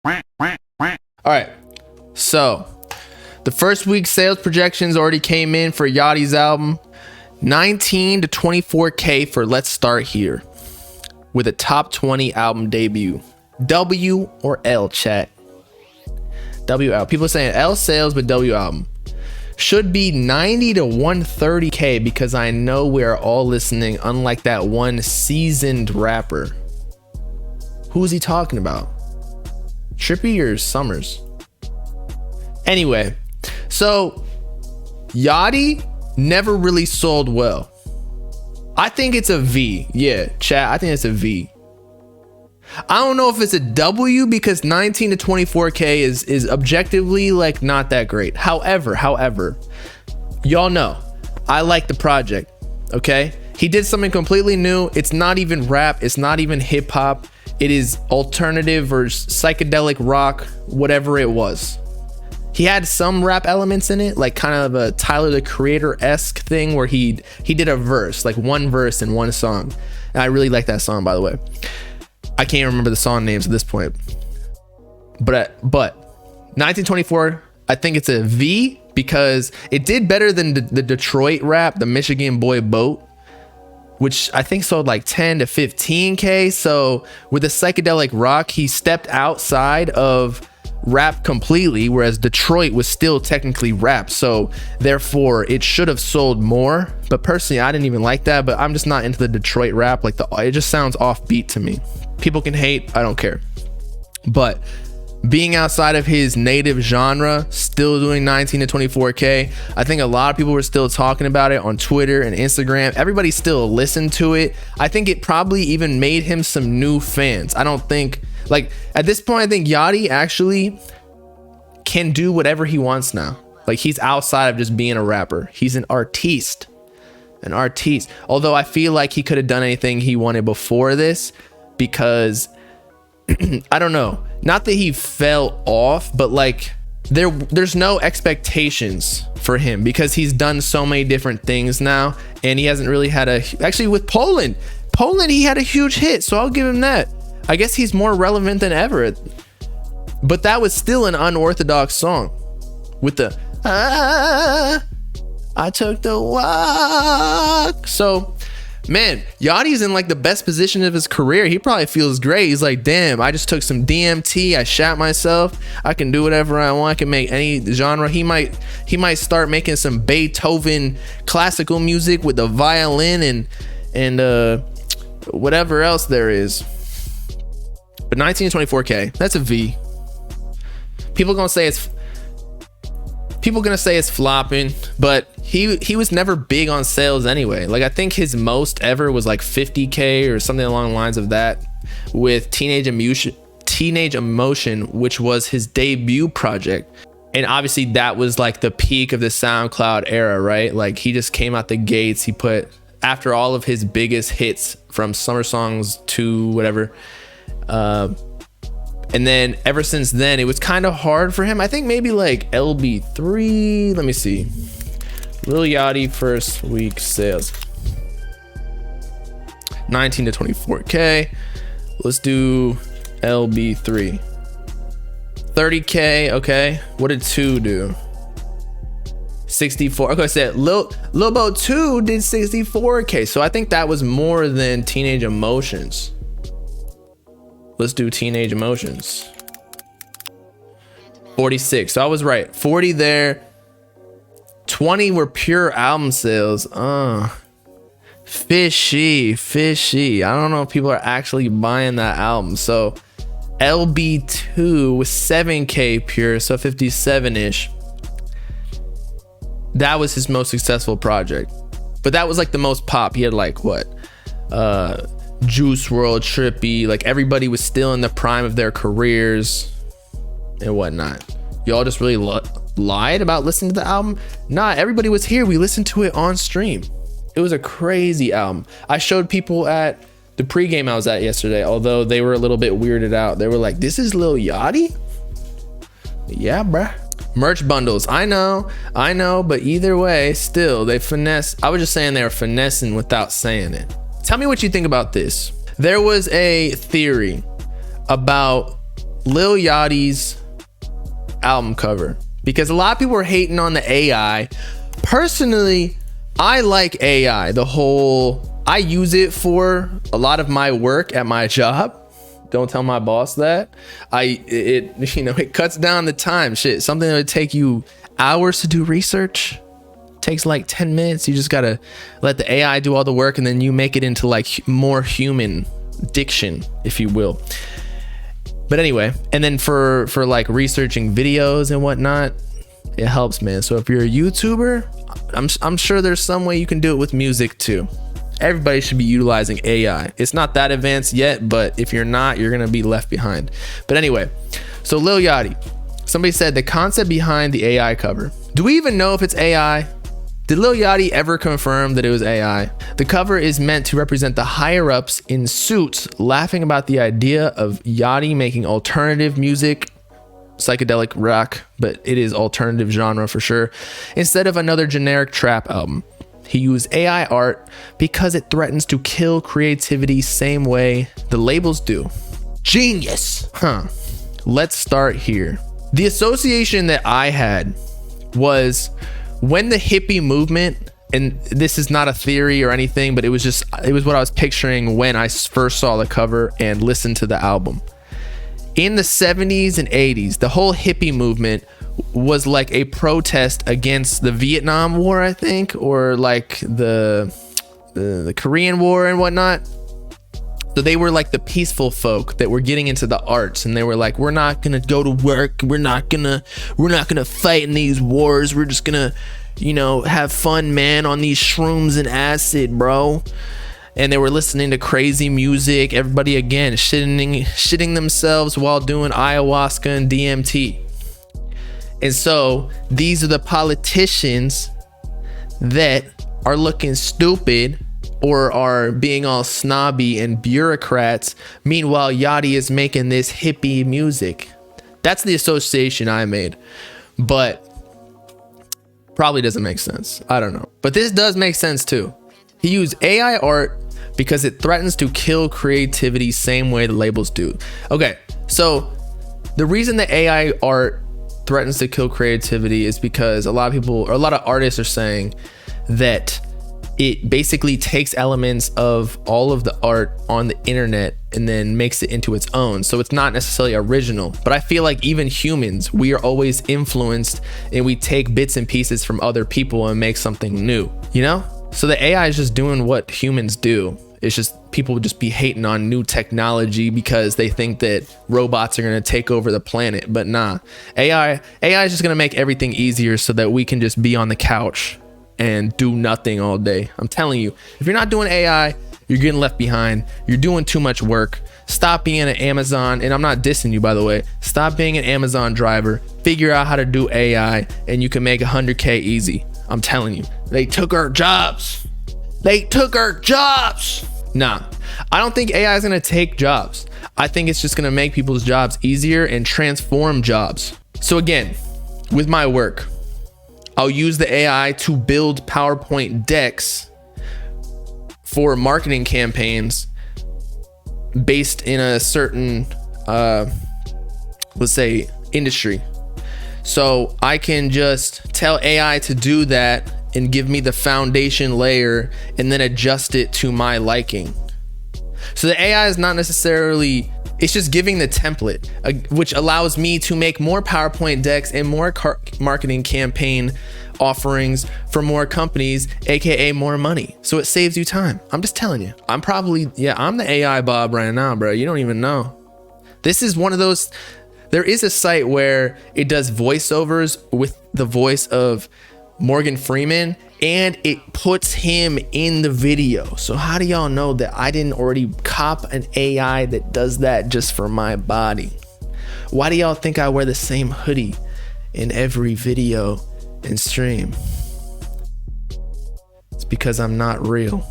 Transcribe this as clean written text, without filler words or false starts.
All right, so the first week sales projections already came in for Yachty's album. 19 to 24K for Let's Start Here, with a top 20 album debut. W or L, chat? W album. People are saying L sales, but W album. Should be 90 to 130K because I know we're all listening, unlike that one seasoned rapper. Who is he talking about? Trippy or Summers? Anyway, so Yachty never really sold well. I think it's a V. Yeah, chat, I think it's a V. I don't know if it's a W because 19 to 24K is objectively like not that great. However, y'all know I like the project. Okay, he did something completely new. It's not even rap, it's not even hip hop. It is alternative or psychedelic rock, whatever it was. He had some rap elements in it, like kind of a Tyler the Creator-esque thing where he did a verse, like one verse in one song. And I really like that song, by the way. I can't remember the song names at this point. But 1924, I think it's a V because it did better than the Detroit rap, the Michigan Boy Boat, which I think sold like 10 to 15K. So with the psychedelic rock, he stepped outside of rap completely, whereas Detroit was still technically rap. So therefore it should have sold more. But personally, I didn't even like that, but I'm just not into the Detroit rap. Like it just sounds offbeat to me. People can hate, I don't care. But being outside of his native genre, still doing 19 to 24K, I think a lot of people were still talking about it on Twitter and Instagram. Everybody still listened to it. I think it probably even made him some new fans. I don't think, like at this point, I think Yachty actually can do whatever he wants now. Like he's outside of just being a rapper. He's an artiste. Although I feel like he could have done anything he wanted before this, because I don't know, not that he fell off, but like there's no expectations for him because he's done so many different things now, and he hasn't really had actually with Poland he had a huge hit, so I'll give him that. I guess he's more relevant than ever, but that was still an unorthodox song with the I took the walk. So man, Yachty's in like the best position of his career. He probably feels great. He's like, damn, I just took some DMT, I shot myself, I can do whatever I want, I can make any genre. He might start making some Beethoven classical music with the violin and whatever else there is. But 19 to 24K, that's a V. People gonna say it's flopping, but he was never big on sales anyway. Like I think his most ever was like 50K or something along the lines of that with Teenage Emotion, which was his debut project. And obviously that was like the peak of the SoundCloud era, right? Like he just came out the gates. He put, after all of his biggest hits from Summer Songs to whatever, and then ever since then, it was kind of hard for him. I think maybe like LB3. Let me see. Lil Yachty first week sales. 19 to 24K. Let's do LB3. 30K. Okay. What did 2 do? 64. Okay, I said Lil Bo 2 did 64K. So I think that was more than Teenage Emotions. Let's do Teenage Emotions. 46. So I was right. 40 there. 20 were pure album sales. Fishy. I don't know if people are actually buying that album. So LB2 was 7K pure, so 57-ish. That was his most successful project. But that was like the most pop. He had like what? Juice WRLD, Trippy, like everybody was still in the prime of their careers and whatnot. Y'all just really lied about listening to the album? Nah, everybody was here. We listened to it on stream. It was a crazy album. I showed people at the pregame I was at yesterday, although they were a little bit weirded out. They were like, this is Lil Yachty? Yeah, bruh. Merch bundles. I know, but either way, still, they finesse. I was just saying they were finessing without saying it. Tell me what you think about this. There was a theory about Lil Yachty's album cover, because a lot of people are hating on the AI. Personally, I like AI. I use it for a lot of my work at my job. Don't tell my boss that. It cuts down the time. Shit, something that would take you hours to do research takes like 10 minutes. You just gotta let the AI do all the work, and then you make it into like more human diction, if you will. But anyway, and then for like researching videos and whatnot, it helps, man. So if you're a YouTuber, I'm sure there's some way you can do it with music too. Everybody should be utilizing AI. It's not that advanced yet, but if you're not, you're gonna be left behind. But anyway, so Lil Yachty, somebody said the concept behind the AI cover. Do we even know if it's AI? Did Lil Yachty ever confirm that it was AI? The cover is meant to represent the higher ups in suits laughing about the idea of Yachty making alternative music, psychedelic rock, but it is alternative genre for sure, instead of another generic trap album. He used AI art because it threatens to kill creativity same way the labels do. Genius. Let's start here. The association that I had was when the hippie movement, and this is not a theory or anything, but it was what I was picturing when I first saw the cover and listened to the album. In the 70s and 80s, the whole hippie movement was like a protest against the Vietnam War, I think, or like the Korean War and whatnot. So they were like the peaceful folk that were getting into the arts, and they were like, we're not gonna go to work, we're not gonna fight in these wars, we're just gonna, have fun, man, on these shrooms and acid, bro. And they were listening to crazy music, everybody again shitting themselves while doing ayahuasca and DMT. And so these are the politicians that are looking stupid or are being all snobby and bureaucrats. Meanwhile, Yachty is making this hippie music. That's the association I made, but probably doesn't make sense. I don't know. But this does make sense too. He used AI art because it threatens to kill creativity same way the labels do. Okay, so the reason that AI art threatens to kill creativity is because a lot of artists are saying that it basically takes elements of all of the art on the internet and then makes it into its own. So it's not necessarily original, but I feel like even humans, we are always influenced and we take bits and pieces from other people and make something new, So the AI is just doing what humans do. It's just people would just be hating on new technology because they think that robots are going to take over the planet. But nah, AI is just going to make everything easier so that we can just be on the couch and do nothing all day. I'm telling you, if you're not doing AI, you're getting left behind. You're doing too much work. Stop being an Amazon, and I'm not dissing you, by the way. Stop being an Amazon driver. Figure out how to do AI, and you can make 100K easy. I'm telling you, they took our jobs. Nah, I don't think AI is going to take jobs. I think it's just going to make people's jobs easier and transform jobs. So again, with my work, I'll use the AI to build PowerPoint decks for marketing campaigns based in a certain, let's say, industry. So I can just tell AI to do that and give me the foundation layer and then adjust it to my liking. So the AI is not necessarily, it's just giving the template, which allows me to make more PowerPoint decks and more marketing campaign offerings for more companies, aka more money. So it saves you time. I'm just telling you. I'm the AI Bob right now, bro. You don't even know. This is one of those, there is a site where it does voiceovers with the voice of Morgan Freeman, and it puts him in the video. So how do y'all know that I didn't already cop an AI that does that just for my body? Why do y'all think I wear the same hoodie in every video and stream? It's because I'm not real.